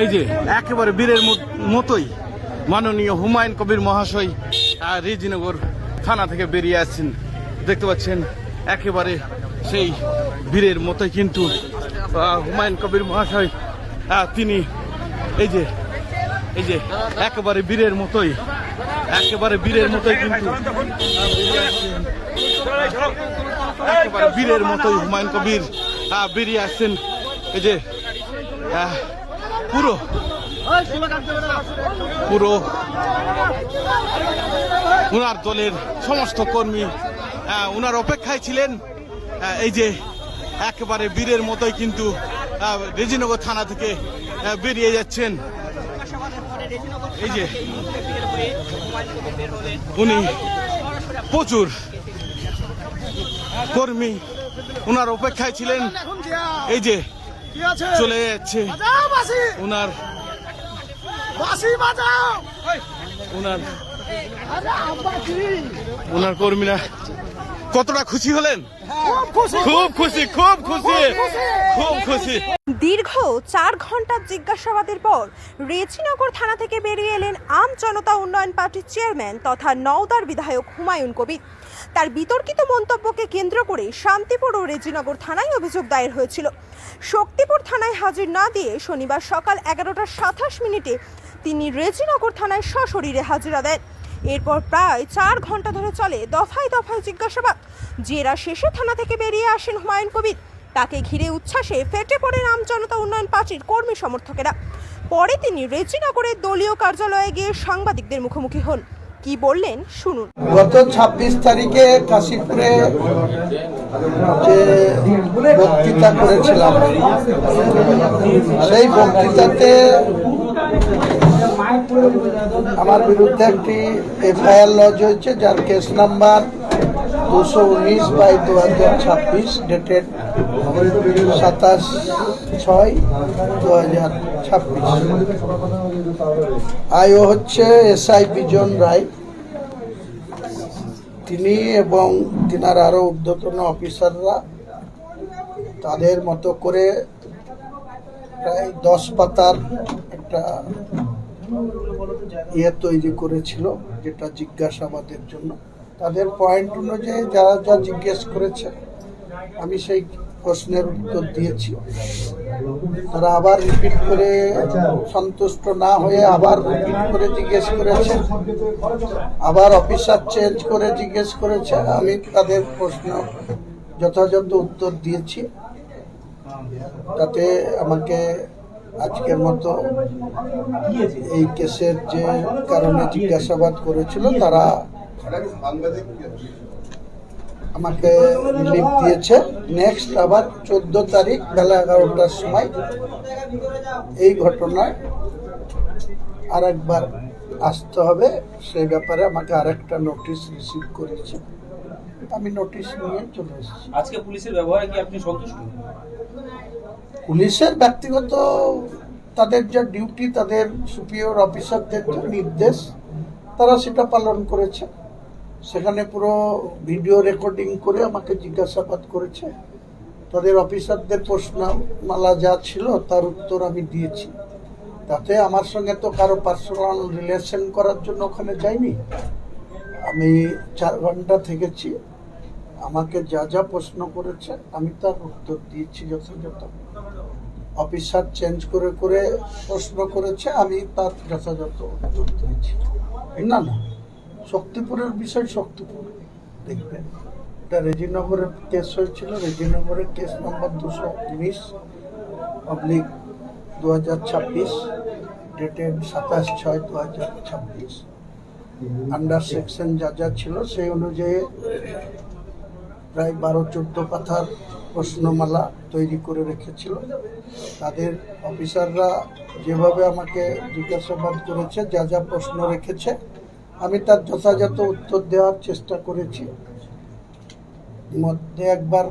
এই যে একেবারে বীরের মতোই মাননীয় হুমায়ুন কবির মহাশয় রেজিনগর থানা থেকে বেরিয়ে আসছেন। দেখতে পাচ্ছেন একেবারে সেই বীরের মতোই কিন্তু হুমায়ুন কবির মহাশয় তিনি এই যে একেবারে বীরের মতোই কিন্তু একেবারে বীরের মতোই হুমায়ুন কবির বেরিয়ে আসছেন। এই যে পুরো উনার দলের সমস্ত কর্মী উনার অপেক্ষায় ছিলেন। এই যে একেবারে বীরের মতোই কিন্তু রেজিনগর থানা থেকে বেরিয়ে যাচ্ছেন। এই যে উনি প্রচুর কর্মী উনার অপেক্ষায় ছিলেন। এই যে চলে যাচ্ছে উনার কর্মীরা। কতটা খুশি হলেন? খুব খুশি। দীর্ঘ 4 ঘন্টার জিজ্ঞাসাবাদের পর রেজিনগর থানা থেকে বেরিয়ে এলেন আম জনতা উন্নয়ন পার্টির চেয়ারম্যান তথা নওদার বিধায়ক হুমায়ুন কবির। তার বিতর্কিত মন্তব্যকে কেন্দ্র করে শান্তিপুর ও রেজিনগর থানায় অভিযোগ দায়ের হয়েছিল। শক্তিপুর থানায় হাজির না দিয়ে শনিবার সকাল 11:27 তিনি রেজিনগর থানায় সশরীরে হাজিরা দেন। এরপর প্রায় 4 ঘন্টা ধরে চলে দফায় দফায় জিজ্ঞাসাবাদ। জেরা শেষে থানা থেকে বেরিয়ে আসেন হুমায়ুন কবির। তাকে ঘিরে উচ্ছ্বাসে ফেটে পড়েন আম জনতা উন্নয়ন পার্টির কর্মী সমর্থকেরা। পরে তিনি রেজিনগরের দলীয় কার্যালয়ে গিয়ে সাংবাদিকদের মুখোমুখি হন। কি বললেন শুনুন। গত 26 তারিখে কাশীপুরে যে বক্তৃতা করেছিলাম, সেই বক্তৃতাতে আমার বিরুদ্ধে একটি এফআইআর লজ হয়েছে, যার কেস নাম্বার 219/2026 ডেটেড 27/6/2026। আইও হচ্ছে এসআই বিজন রায়। তিনি এবং তিনার আরো ঊর্ধ্বতন অফিসাররা তাদের মতো করে প্রায় 10 পাতার একটা তৈরি করেছিল, যেটা জিজ্ঞাসাবাদের জন্য। তাদের পয়েন্ট অনুযায়ী যারা যা জিজ্ঞেস করেছে আমি সেই প্রশ্নের উত্তর দিয়েছি। তারা আবার রিপিট করে সন্তুষ্ট না হয়ে আবার রিপিট করে জিজ্ঞেস করেছে, আবার অফিসার চেঞ্জ করে জিজ্ঞেস করেছে। আমি তাদের প্রশ্ন যথাযথ উত্তর দিয়েছি। তাতে আমাকে আজকের মতো এই কেসের যে কারণে জিজ্ঞাসাবাদ করেছিল তারা আমাকে রিলিফ দিয়েছে। নেক্সট আবার 14 তারিখ বেলা 11টার সময় এই ঘটনায় আরেকবার আসতে হবে। সেই ব্যাপারে আমাকে আরেকটা নোটিশ রিসিভ করেছে। আমি নোটিশ নিয়ে চলে এসেছি। আজকে পুলিশের ব্যবহারে কি আপনি সন্তুষ্ট? পুলিশের ব্যক্তিগত তাদের যা ডিউটি, তাদের সুপিরিয়র অফিসারদের যে নির্দেশ, তারা সেটা পালন করেছে। সেখানে পুরো ভিডিও রেকর্ডিং করে আমাকে জিজ্ঞাসাবাদ করেছে। তাদের অফিসারদের প্রশ্নমালা যা ছিল তার উত্তর আমি দিয়েছি। তাতে আমার সঙ্গে তো কারো পার্সোনাল রিলেশন করার জন্য ওখানে যাইনি। আমি 4 ঘন্টা থেকেছি। আমাকে যা যা প্রশ্ন করেছে আমি তার উত্তর দিয়েছি যথাযথ। অফিসার চেঞ্জ করে করে প্রশ্ন করেছে, আমি তার যথাযথ উত্তর দিয়েছি। না, শক্তিপুরের বিষয় শক্তিপুর দেখবেন। এটা রেজিনগরের কেস হয়েছিল। রেজিনগরের case number 219/2026 dated 27/6/2026। Under section যা ছিল সেই অনুযায়ী প্রায় 12-14 পাতার প্রশ্নমালা তৈরি করে রেখেছিল। তাদের অফিসাররা যেভাবে আমাকে জিজ্ঞাসাবাদ করেছে, যা যা প্রশ্ন রেখেছে আমি তার যথাযথ উত্তর দেওয়ার চেষ্টা করেছি। মধ্যে একবার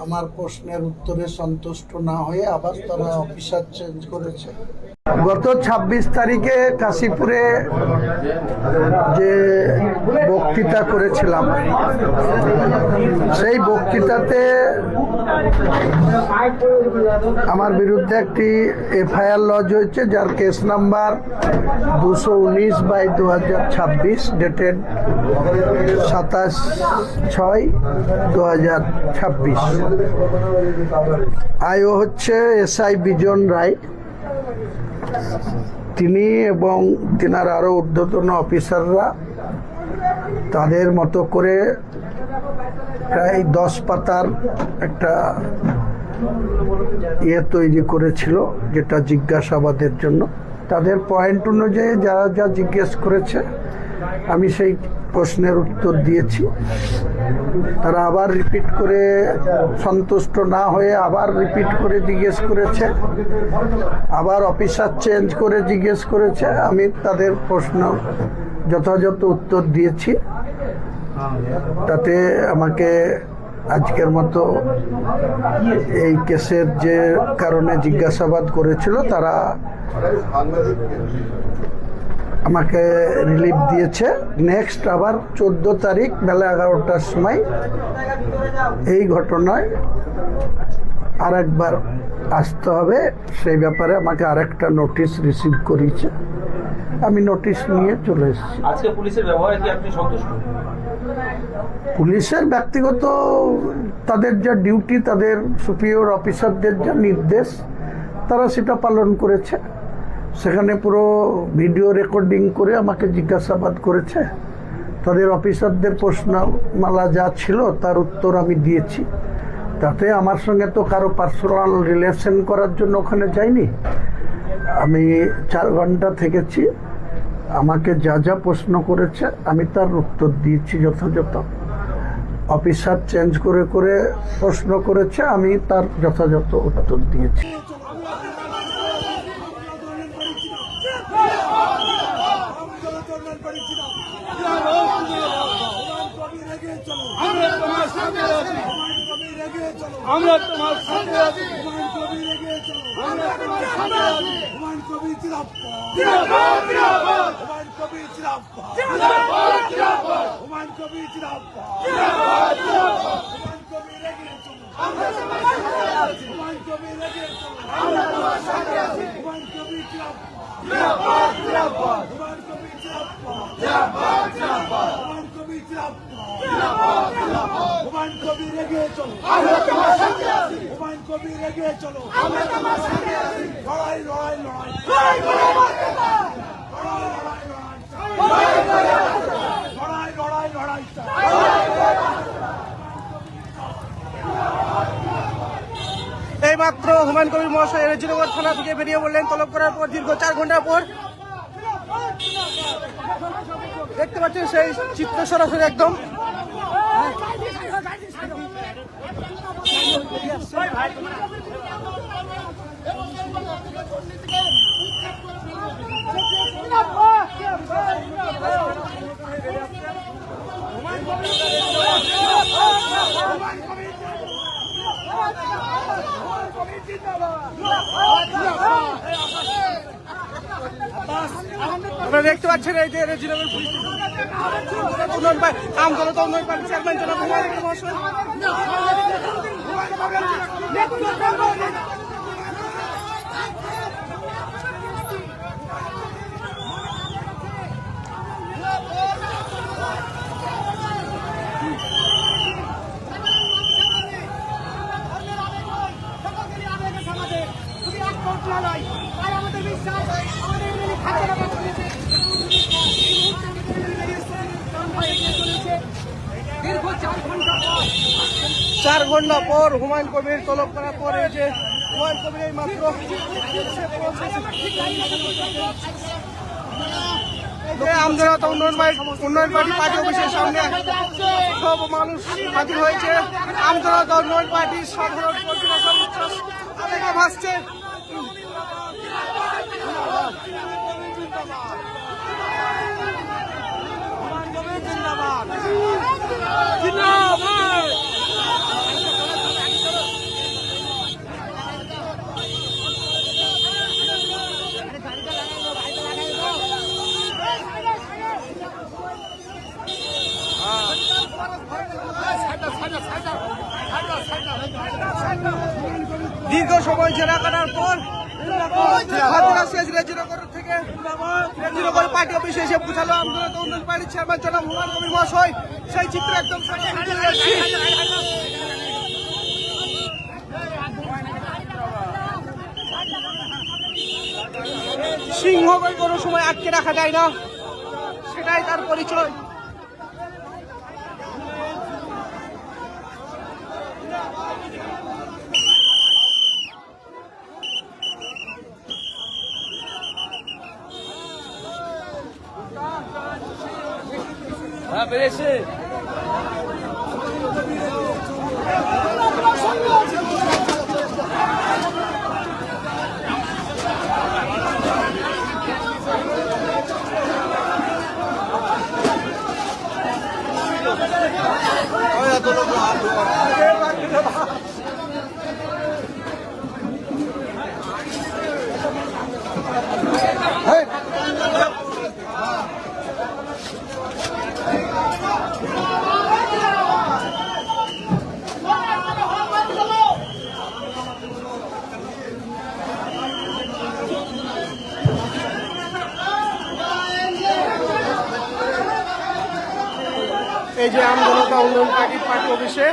আমার প্রশ্নের উত্তরে সন্তুষ্ট না হয়ে আবার তারা অফিসার চেঞ্জ করেছে। গত ২৬ তারিখে কাশীপুরে যে বক্তৃতা করেছিলাম, সেই বক্তৃতাতে আমার বিরুদ্ধে একটি এফআইআর লজ হয়েছে, যার কেস নাম্বার 219/2026, ডেটেড 27/6/2026। আইও হচ্ছে এসআই বিজন রায়। তিনি এবং তিনার আরো ঊর্ধ্বতন অফিসাররা তাদের মতো করে প্রায় 10 পাতার একটা তৈরি করেছিল, যেটা জিজ্ঞাসাবাদের জন্য। তাদের পয়েন্ট অনুযায়ী যারা যা জিজ্ঞেস করেছে আমি সেই প্রশ্নের উত্তর দিয়েছি। তারা আবার রিপিট করে সন্তুষ্ট না হয়ে আবার রিপিট করে জিজ্ঞেস করেছে, আবার অফিসার চেঞ্জ করে জিজ্ঞেস করেছে। আমি তাদের প্রশ্ন যথাযথ উত্তর দিয়েছি। তাতে আমাকে আজকের মতো এই কেসের যে কারণে জিজ্ঞাসাবাদ করেছিল তারা আমাকে রিলিফ দিয়েছে। নেক্সট আবার 14 তারিখ বেলা 11টার সময় এই ঘটনায় আরেকবার আসতে হবে, সেই ব্যাপারে আমাকে আরেকটা নোটিশ রিসিভ করেছে। আমি নোটিশ নিয়ে চলে এসেছি। আজকে পুলিশের ব্যবহারে কি আপনি সন্তুষ্ট? পুলিশের ব্যক্তিগত তাদের যা ডিউটি, তাদের সুপিরিয়র অফিসারদের যা নির্দেশ, তারা সেটা পালন করেছে। সেখানে পুরো ভিডিও রেকর্ডিং করে আমাকে জিজ্ঞাসাবাদ করেছে। তাদের অফিসারদের প্রশ্নমালা যা ছিল তার উত্তর আমি দিয়েছি। তাতে আমার সঙ্গে তো কারো পার্সোনাল রিলেশন করার জন্য ওখানে যাইনি। আমি 4 ঘন্টা থেকেছি। আমাকে যা যা প্রশ্ন করেছে আমি তার উত্তর দিয়েছি যথাযথ। অফিসার চেঞ্জ করে করে প্রশ্ন করেছে, আমি তার যথাযথ উত্তর দিয়েছি। আমরা তোমার সাথে আছি। আমরা তোমার সাথে আছি। হুমায়ুন কবির জিন্দাবাদ। জিন্দাবাদ জিন্দাবাদ। হুমায়ুন কবির জিন্দাবাদ। জিন্দাবাদ জিন্দাবাদ। হুমায়ুন কবির জিন্দাবাদ। জিন্দাবাদ জিন্দাবাদ। হুমায়ুন কবির এগিয়ে চলো। আমরা তোমার সাথে আছি। হুমায়ুন কবির এগিয়ে চলো। আমরা তোমার সাথে আছি। হুমায়ুন কবির জিন্দাবাদ। জিন্দাবাদ জিন্দাবাদ। হুমায়ুন কবির জিন্দাবাদ। জিন্দাবাদ জিন্দাবাদ। হুমায়ুন কবির জিন্দাবাদ। জিন্দাবাদ জিন্দাবাদ। হুমায়ুন কবির এগিয়ে চলো। আমরা তোমার সাথে আছি। হুমায়ুন কবির এগিয়ে চলো। আমরা তোমার সাথে আছি। লড়াই লড়াই লড়াই। লড়াই লড়াই লড়াই লড়াই লড়াই। এইমাত্র হুমায়ুন কবির মহাশয় রেজিনগর থানা থেকে বেরিয়ে বললেন তলব করার পর দীর্ঘ 4 ঘন্টা পর। দেখতে পাচ্ছেন সেই চিত্র সরাসরি একদম। আপনারা দেখতে পাচ্ছেন এই যে রেজিনগর পুলিশ আমজনতা উন্নয়ন পার্টি চেয়ারম্যান জনাব হুমায়ুন কবির মহাশয়। আমাদের বিশ্বাস আমাদের দীর্ঘ 4 ঘন্টা পর হুমায়ুন কবির তলব করার পর এই যে হুমায়ুন কবির এই মাত্র আমজনতা উন্নয়ন পার্টি অফিসের সামনে সব মানুষ হাজির হয়েছে। আমজনতা উন্নয়ন পার্টির সাধারণ উচ্ছ্বাস আবেগে ভাসছে। হাজিরা শেষ রেজিনগর থেকে রেজিনগর পার্টি অফিসে এসে পৌঁছালো আমজনতা উন্নয়ন পার্টির চেয়ারম্যান জনাব হুমায়ুন কবির মহাশয়। সেই চিত্র একদম সিংহকে কোনো সময় আটকে রাখা যায় না, সেটাই তার পরিচয়। এই যে আমজনতা উন্নয়ন পার্টির পার্টি অফিসে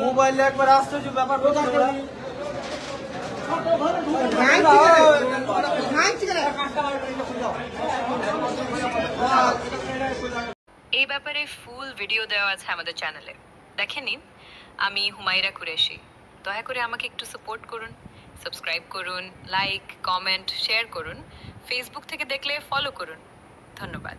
মোবাইলে একবার আশ্চর্য ব্যাপার এই ব্যাপারে ফুল ভিডিও দেওয়া আছে আমাদের চ্যানেলে, দেখে নিন। আমি হুমায়রা কুরেশি। দয়া করে আমাকে একটু সাপোর্ট করুন, সাবস্ক্রাইব করুন, লাইক, কমেন্ট, শেয়ার করুন। ফেসবুক থেকে দেখলে ফলো করুন। ধন্যবাদ।